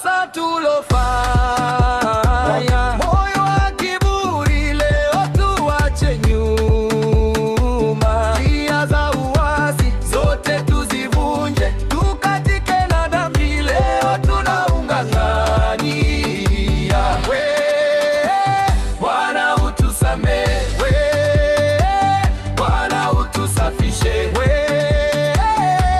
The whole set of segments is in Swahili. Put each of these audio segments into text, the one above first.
makosa tulofanya. Moyo wa kiburi leo tuache nyuma, nia za uasi zote tuzivunje, tukatike na dhambi leo tunaung'ang'ania. Bwana utusamehe, Bwana utusafishe,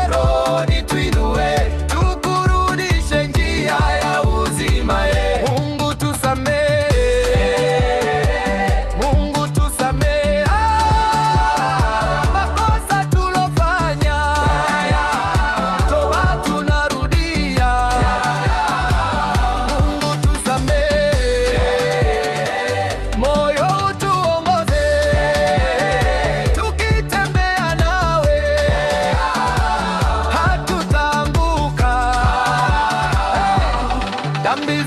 rohoni tuinue, tukurudishe njia ya uzima. Mungu tusamehe, Mungu tusamehe makosa tulofanya, toba tunarudia. Mungu tusamehe, moyo utuongoze, tukitembea nawe hatutaanguka. Dhambi